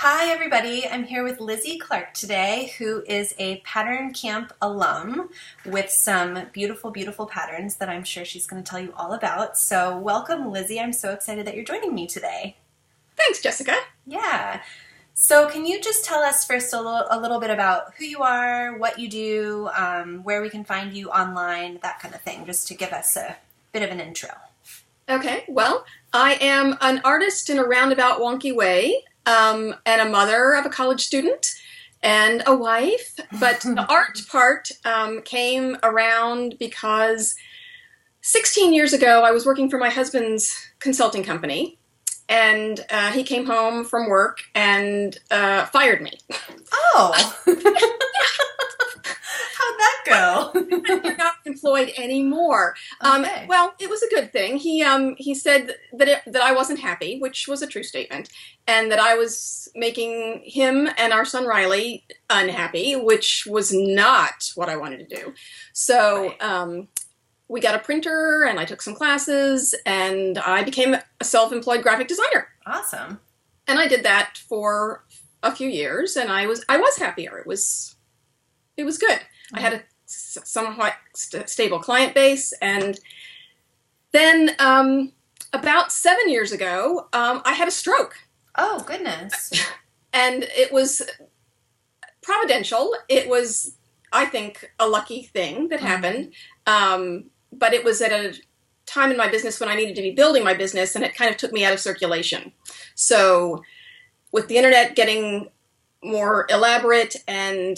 Hi everybody, I'm here with Lizzie Clark today, who is a pattern camp alum with some beautiful, beautiful patterns that I'm sure she's going to tell you all about. So welcome Lizzie, I'm so excited that you're joining me today. Thanks, Jessica. Yeah. So can you just tell us first a little bit about who you are, what you do, where we can find you online, that kind of thing, just to give us a bit of an intro. Okay, well, I am an artist in a roundabout wonky way, and a mother of a college student and a wife. But the art part came around because 16 years ago I was working for my husband's consulting company, and he came home from work and fired me. Oh! How'd that go? You're not employed anymore. Okay. Well, it was a good thing. He said that I wasn't happy, which was a true statement, and that I was making him and our son Riley unhappy, which was not what I wanted to do. So we got a printer, and I took some classes, and I became a self-employed graphic designer. Awesome. And I did that for a few years, and I was happier. It was good. I had a somewhat stable client base, and then about 7 years ago, I had a stroke. Oh, goodness. And it was providential. It was, I think, a lucky thing that happened, but it was at a time in my business when I needed to be building my business, and it kind of took me out of circulation. So with the internet getting more elaborate and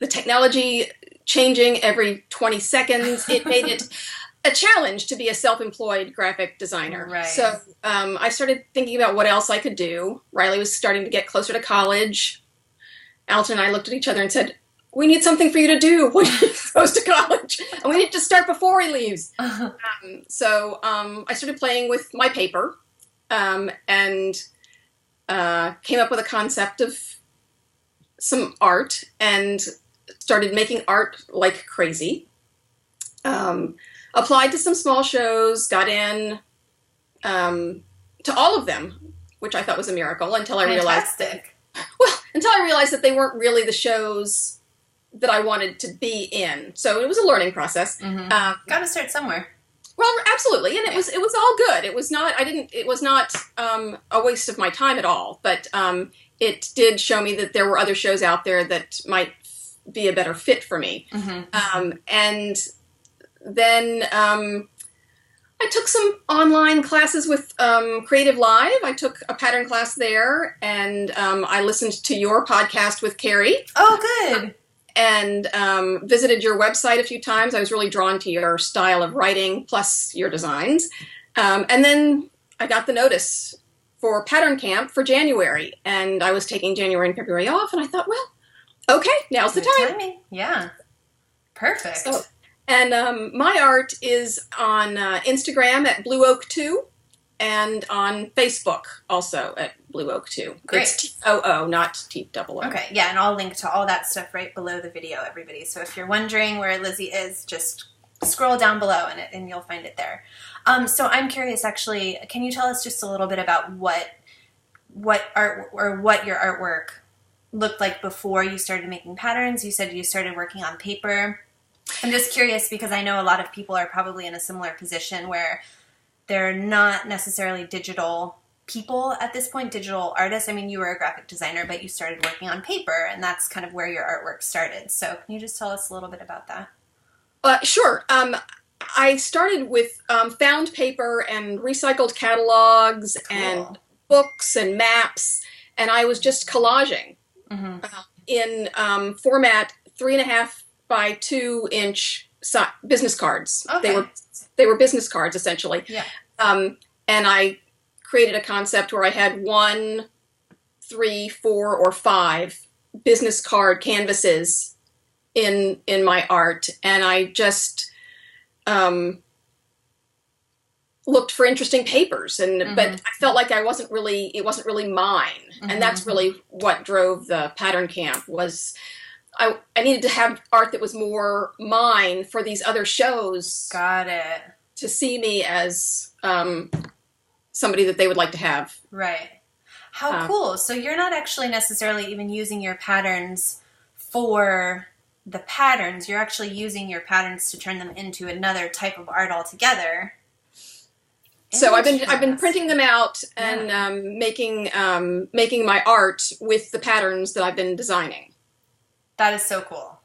the technology changing every 20 seconds, it made it a challenge to be a self-employed graphic designer. Right. So I started thinking about what else I could do. Riley was starting to get closer to college. Alton and I looked at each other and said, "We need something for you to do when he goes to college, and we need to start before he leaves." So I started playing with my paper and came up with a concept of some art and started making art like crazy. Applied to some small shows, got in to all of them, which I thought was a miracle until I realized that they weren't really the shows that I wanted to be in. So it was a learning process. Got to start somewhere. Well, absolutely, and it was all good. It was not a waste of my time at all. But it did show me that there were other shows out there that might be a better fit for me. And then I took some online classes with Creative Live. I took a pattern class there, and I listened to your podcast with Carrie. Oh, good. And visited your website a few times. I was really drawn to your style of writing, plus your designs. And then I got the notice for pattern camp for January, and I was taking January and February off, and I thought, well, okay, now's the time. Timing. Yeah. Perfect. So, and my art is on Instagram at Blue Oak 2, and on Facebook also at Blue Oak 2. Great. It's T-O-O, not T-double-O. Okay, yeah, and I'll link to all that stuff right below the video, everybody. So if you're wondering where Lizzie is, just scroll down below and you'll find it there. So I'm curious, actually, can you tell us just a little bit about what art or what your artwork looked like before you started making patterns? You said you started working on paper. I'm just curious because I know a lot of people are probably in a similar position where they're not necessarily digital people at this point, digital artists. I mean, you were a graphic designer, but you started working on paper, and that's kind of where your artwork started. So can you just tell us a little bit about that? Sure. I started with found paper and recycled catalogs and books and maps, and I was just collaging in format 3.5 by 2 inch business cards. Okay. They were business cards essentially. Yeah. And I created a concept where I had 1, 3, 4, or 5 business card canvases in my art, and I just looked for interesting papers, but I felt like it wasn't really mine, and that's really what drove the pattern camp. Was I needed to have art that was more mine for these other shows. Got it. To see me as somebody that they would like to have. Right. How cool. So you're not actually necessarily even using your patterns for the patterns. You're actually using your patterns to turn them into another type of art altogether. So I've been printing them out and making my art with the patterns that I've been designing. That is so cool.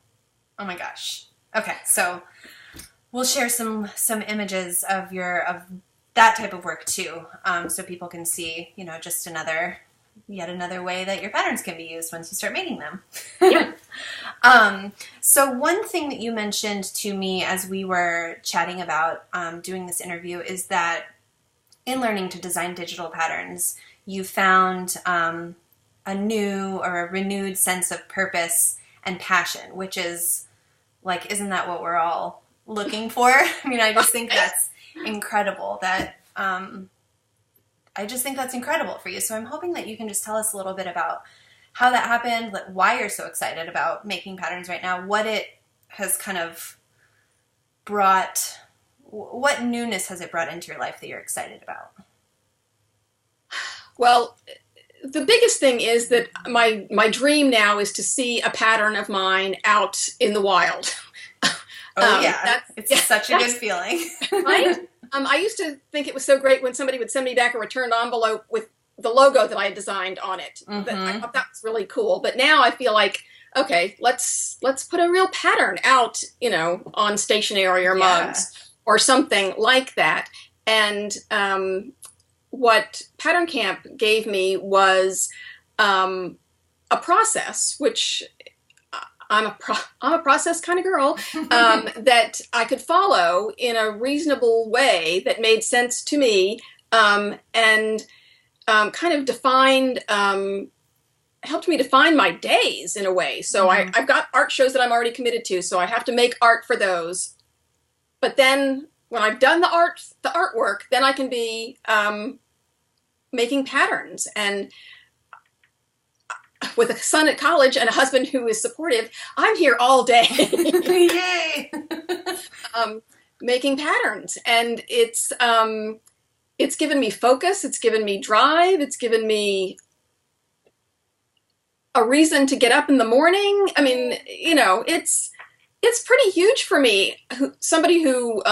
Oh my gosh. Okay, so we'll share some images of that type of work too, so people can see, just yet another way that your patterns can be used once you start making them. Yeah. So one thing that you mentioned to me as we were chatting about doing this interview is that in learning to design digital patterns, you found a new or a renewed sense of purpose and passion, which is like, isn't that what we're all looking for? I mean, I just think that's incredible. I just think that's incredible for you. So I'm hoping that you can just tell us a little bit about how that happened, like why you're so excited about making patterns right now, what it has kind of brought, what newness has it brought into your life that you're excited about? Well, the biggest thing is that my dream now is to see a pattern of mine out in the wild. Oh yeah, it's such a good feeling. Right? I used to think it was so great when somebody would send me back a returned envelope with the logo that I had designed on it. Mm-hmm. I thought that was really cool. But now I feel like, okay, let's put a real pattern out, on stationery or mugs or something like that. And what Pattern Camp gave me was a process, which I'm a process kind of girl, that I could follow in a reasonable way that made sense to me, and kind of helped me define my days in a way. So I've got art shows that I'm already committed to, so I have to make art for those. But then when I've done the artwork, then I can be making patterns. And with a son at college and a husband who is supportive, I'm here all day. Yay! Making patterns. And it's given me focus, it's given me drive, it's given me a reason to get up in the morning. I mean, it's pretty huge for me. Somebody who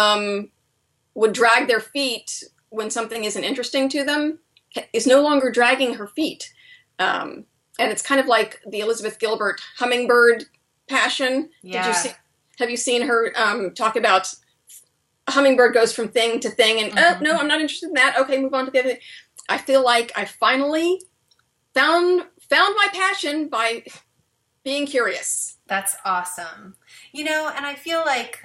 would drag their feet when something isn't interesting to them is no longer dragging her feet. And it's kind of like the Elizabeth Gilbert hummingbird passion. Yeah. Have you seen her talk about a hummingbird goes from thing to thing and, oh, no, I'm not interested in that. Okay, move on to the other thing. I feel like I finally found my passion by being curious. That's awesome. And I feel like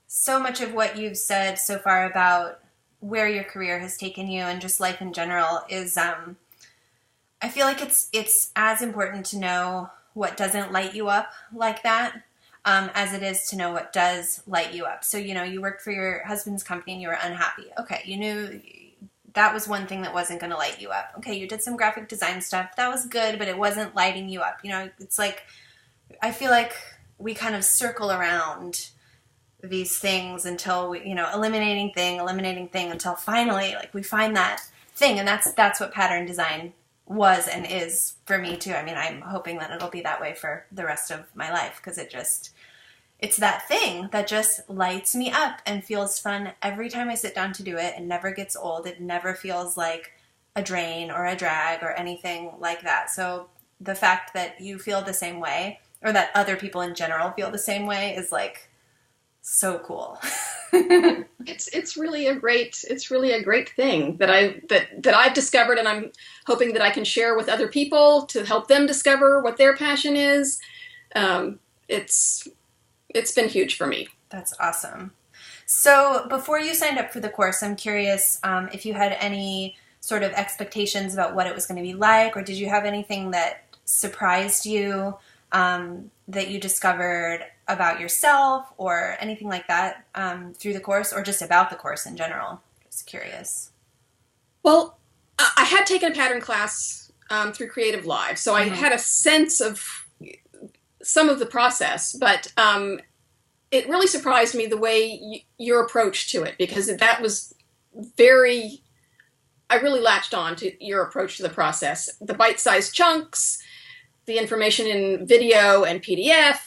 so much of what you've said so far about where your career has taken you and just life in general is I feel like it's as important to know what doesn't light you up like that as it is to know what does light you up. So, you worked for your husband's company and you were unhappy. Okay, you knew that was one thing that wasn't going to light you up. Okay, you did some graphic design stuff. That was good, but it wasn't lighting you up. It's like, I feel like we kind of circle around these things until we, eliminating thing until finally, like, we find that thing. And that's what pattern design was and is for me too. I mean, I'm hoping that it'll be that way for the rest of my life because it's that thing that just lights me up and feels fun every time I sit down to do it. It never gets old. It never feels like a drain or a drag or anything like that. So the fact that you feel the same way or that other people in general feel the same way is like so cool. It's really a great thing that I've discovered, and I'm hoping that I can share with other people to help them discover what their passion is. It's been huge for me. That's awesome. So before you signed up for the course, I'm curious if you had any sort of expectations about what it was going to be like, or did you have anything that surprised you that you discovered about yourself or anything like that through the course, or just about the course in general? Just curious. Well, I had taken a pattern class through Creative Live, so I had a sense of some of the process, but it really surprised me the way your approach to it, because that was very I really latched on to your approach to the process. The bite-sized chunks, the information in video and PDF,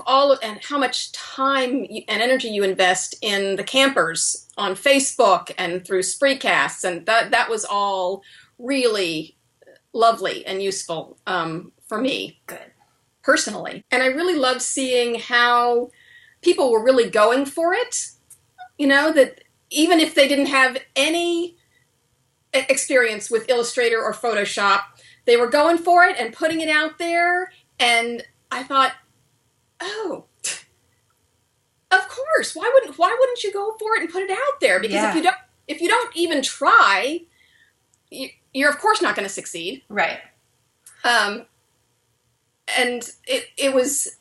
and how much time and energy you invest in the campers on Facebook and through Spreecasts, and that was all really lovely and useful for me. Good. Personally. And I really loved seeing how people were really going for it. You know, that even if they didn't have any experience with Illustrator or Photoshop, they were going for it and putting it out there. And I thought, oh, of course, why wouldn't you go for it and put it out there? Because if you don't even try, you're of course not going to succeed. Right. And it was,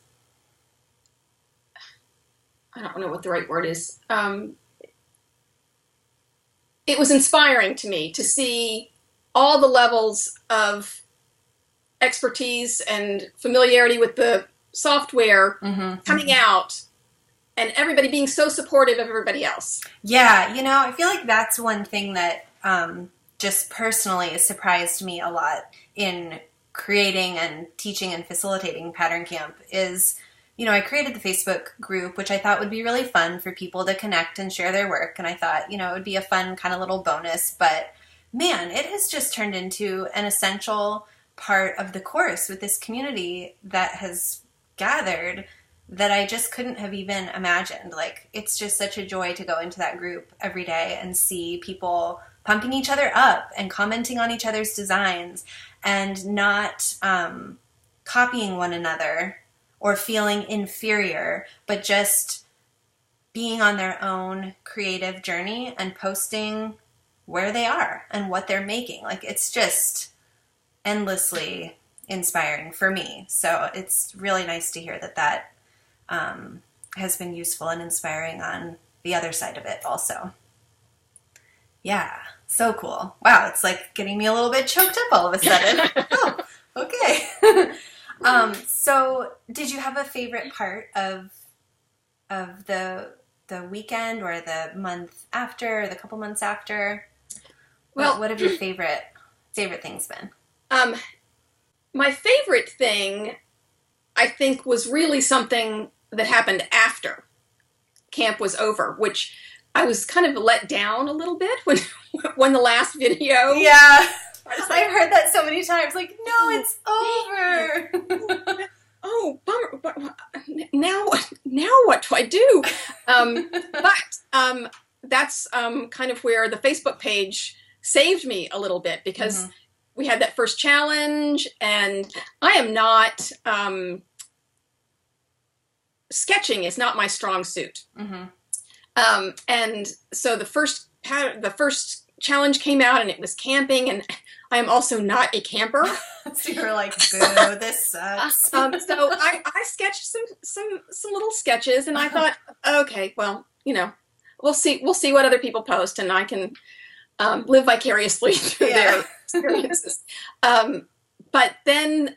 I don't know what the right word is. It was inspiring to me to see all the levels of expertise and familiarity with the software coming out, and everybody being so supportive of everybody else. Yeah, I feel like that's one thing that just personally has surprised me a lot in creating and teaching and facilitating Pattern Camp is, I created the Facebook group, which I thought would be really fun for people to connect and share their work. And I thought, it would be a fun kind of little bonus. But man, it has just turned into an essential part of the course with this community that has gathered that I just couldn't have even imagined. Like, it's just such a joy to go into that group every day and see people pumping each other up and commenting on each other's designs and not copying one another or feeling inferior, but just being on their own creative journey and posting where they are and what they're making. Like, it's just endlessly inspiring for me. So it's really nice to hear that has been useful and inspiring on the other side of it also. Yeah, so cool. Wow, it's like getting me a little bit choked up all of a sudden. Oh, okay. So did you have a favorite part of the weekend or the month after, or the couple months after? Well, what have your favorite things been? My favorite thing, I think, was really something that happened after camp was over, which I was kind of let down a little bit when the last video. Yeah. I've heard that so many times. Like, no, it's over. Oh, bummer. Now what do I do? But that's kind of where the Facebook page saved me a little bit, because we had that first challenge, and I am not, sketching is not my strong suit. And so the first challenge came out, and it was camping, and I am also not a camper. So you were like, boo, this sucks. So I sketched some little sketches, and I thought, okay, well, we'll see what other people post, and I can live vicariously through their experiences. But then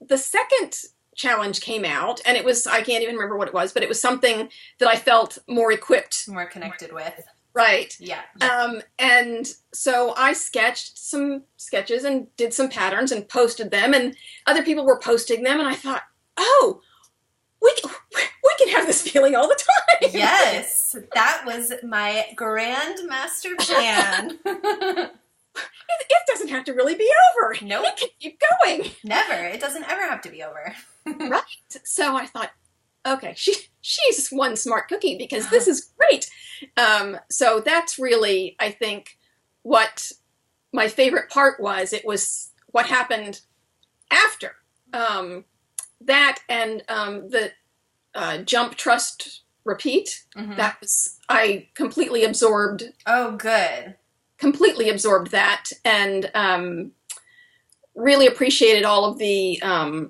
the second challenge came out, and it was, I can't even remember what it was, but it was something that I felt more equipped, more connected with. Right. Yeah. And so I sketched some sketches and did some patterns and posted them, and other people were posting them, and I thought, oh, we can have this feeling all the time. Yes, that was my grand master plan. It doesn't have to really be over. Nope. It can keep going. Never. It doesn't ever have to be over. Right. So I thought, okay, she's one smart cookie, because this is great. So that's really, I think, what my favorite part was. It was what happened after that, and the jump, trust, repeat. That was, I completely absorbed. Oh, good. Completely absorbed that, and really appreciated all of the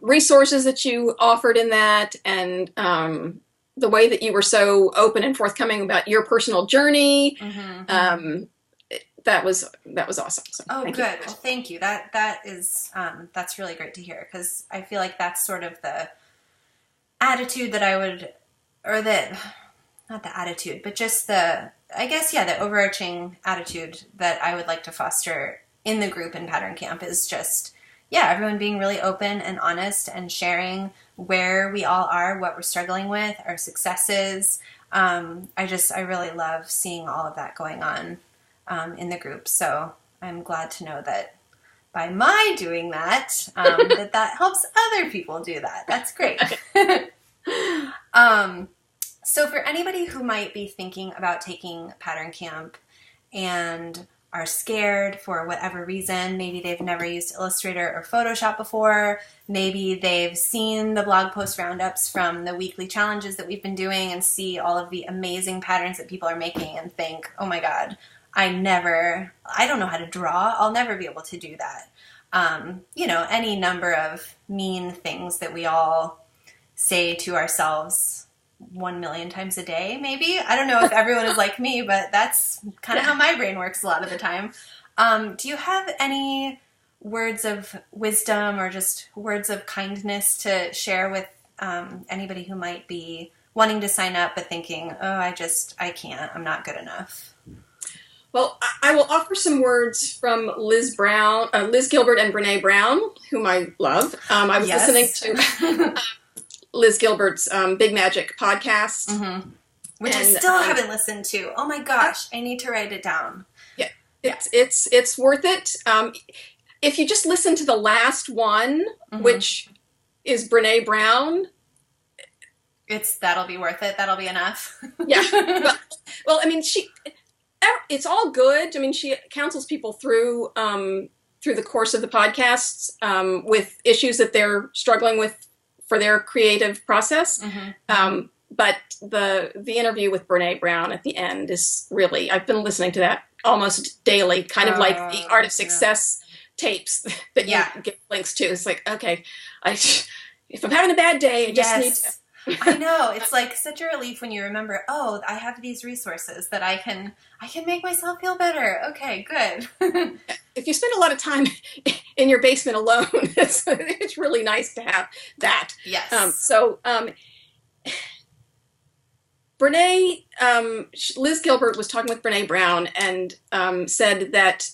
resources that you offered in that, and the way that you were so open and forthcoming about your personal journey. That was awesome. So, oh, good. Well, thank you. That is that's really great to hear, because I feel like that's sort of the attitude that I would, or not the attitude, but just the overarching attitude that I would like to foster in the group in Pattern Camp is just, yeah, everyone being really open and honest and sharing where we all are, what we're struggling with, our successes. I really love seeing all of that going on in the group. So I'm glad to know that by my doing that, that helps other people do that. That's great. So for anybody who might be thinking about taking Pattern Camp and are scared for whatever reason, maybe they've never used Illustrator or Photoshop before, maybe they've seen the blog post roundups from the weekly challenges that we've been doing and see all of the amazing patterns that people are making and think, oh my God, I don't know how to draw. I'll never be able to do that. Any number of mean things that we all say to ourselves 1 million times a day, maybe. I don't know if everyone is like me, but that's kind of how my brain works a lot of the time. Do you have any words of wisdom or just words of kindness to share with anybody who might be wanting to sign up but thinking, oh, I can't, I'm not good enough? Well, I will offer some words from Liz Gilbert and Brene Brown, whom I love. I was listening to Liz Gilbert's Big Magic podcast. Mm-hmm. Which I still haven't listened to. Oh my gosh, I need to write it down. Yeah, it's worth it. If you just listen to the last one, mm-hmm. which is Brene Brown, that'll be worth it. That'll be enough. Yeah. Well, I mean, it's all good. I mean, she counsels people through the course of the podcasts with issues that they're struggling with for their creative process. Mm-hmm. But the interview with Brene Brown at the end is really, I've been listening to that almost daily, kind of like the Art of Success tapes that you get links to. It's like, okay, if I'm having a bad day, I just need to. I know. It's like such a relief when you remember, oh, I have these resources that I can make myself feel better. Okay, good. If you spend a lot of time in your basement alone, it's really nice to have that. Yes. Brene, Liz Gilbert was talking with Brene Brown and said that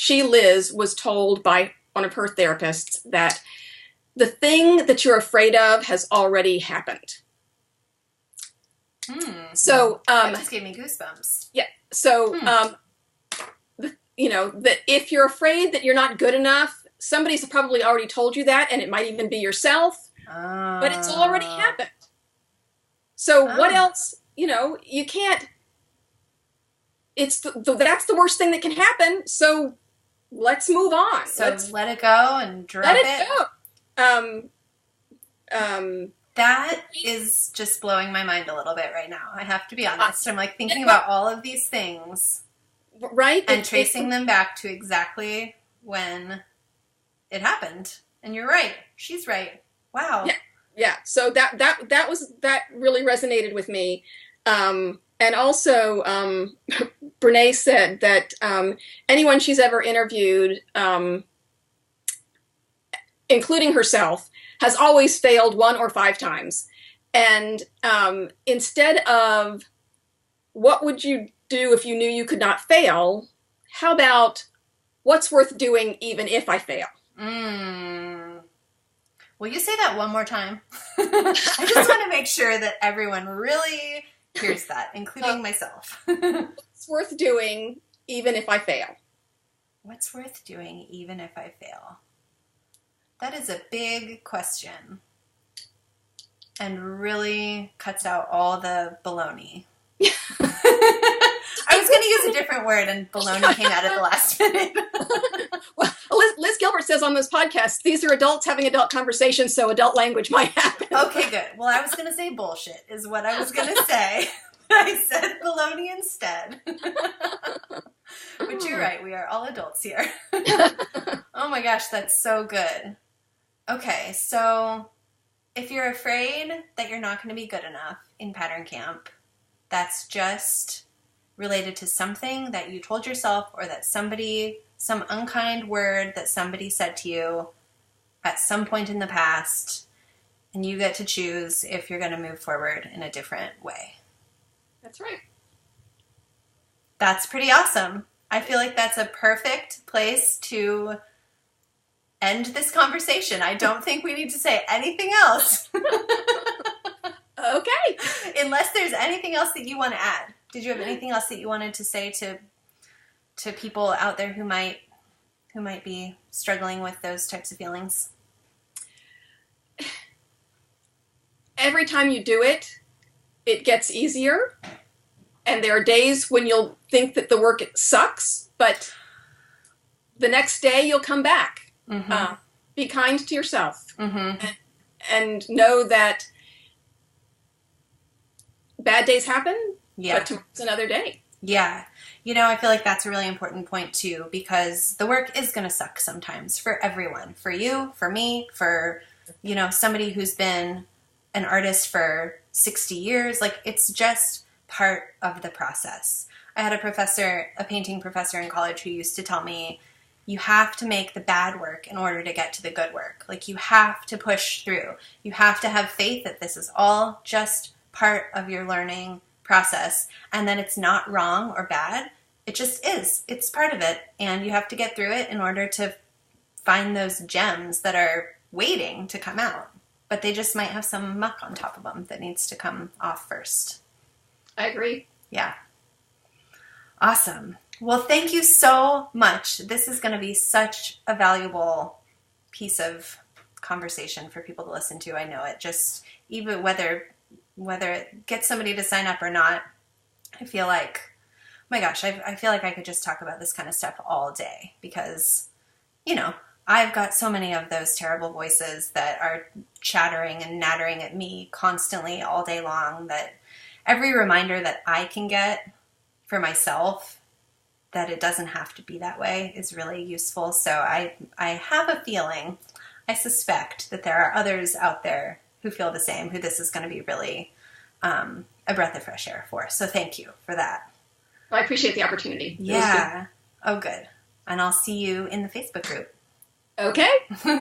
Liz, was told by one of her therapists that the thing that you're afraid of has already happened. So that just gave me goosebumps. Yeah. So that if you're afraid that you're not good enough, somebody's probably already told you that, and it might even be yourself. But it's already happened. So what else? You can't. That's the worst thing that can happen. So let's move on. So let it go and drop it. Let it go. That is just blowing my mind a little bit right now. I have to be honest. I'm like thinking about all of these things, right, and tracing them back to exactly when it happened. And you're right. She's right. Wow. Yeah. So that really resonated with me. And also, Brene said that anyone she's ever interviewed, including herself, has always failed 1 or 5 times. And instead of what would you do if you knew you could not fail, how about what's worth doing even if I fail? Will you say that one more time? I just want to make sure that everyone really hears that, including myself. What's worth doing even if I fail? What's worth doing even if I fail? That is a big question and really cuts out all the baloney. I was going to use a different word and baloney came out at the last minute. Well, Liz Gilbert says on this podcast, these are adults having adult conversations, so adult language might happen. Okay, good. Well, I was going to say bullshit is what I was going to say. I said baloney instead. But you're right. We are all adults here. Oh my gosh, that's so good. Okay, so if you're afraid that you're not going to be good enough in Pattern Camp, that's just related to something that you told yourself or that some unkind word that somebody said to you at some point in the past, and you get to choose if you're going to move forward in a different way. That's right. That's pretty awesome. I feel like that's a perfect place to end this conversation. I don't think we need to say anything else. Okay. Unless there's anything else that you want to add. Did you have anything else that you wanted to say to people out there who might be struggling with those types of feelings? Every time you do it, it gets easier. And there are days when you'll think that the work sucks, but the next day you'll come back. Mm-hmm. Be kind to yourself. Mm-hmm. And know that bad days happen, but tomorrow's another day. Yeah. You know, I feel like that's a really important point too, because the work is going to suck sometimes for everyone, for you, for me, for, you know, somebody who's been an artist for 60 years. Like, it's just part of the process. I had a painting professor in college who used to tell me, you have to make the bad work in order to get to the good work. Like, you have to push through. You have to have faith that this is all just part of your learning process, and then it's not wrong or bad. It just is. It's part of it, and you have to get through it in order to find those gems that are waiting to come out. But they just might have some muck on top of them that needs to come off first. I agree. Yeah. Awesome. Well, thank you so much. This is going to be such a valuable piece of conversation for people to listen to. I know it. Just even whether it gets somebody to sign up or not, I feel like, oh my gosh, I feel like I could just talk about this kind of stuff all day because, you know, I've got so many of those terrible voices that are chattering and nattering at me constantly all day long, that every reminder that I can get for myself that it doesn't have to be that way is really useful. So I have a feeling, I suspect that there are others out there who feel the same, who this is going to be really a breath of fresh air for. So thank you for that. Well, I appreciate the opportunity. Yeah. Oh, good. And I'll see you in the Facebook group. Okay.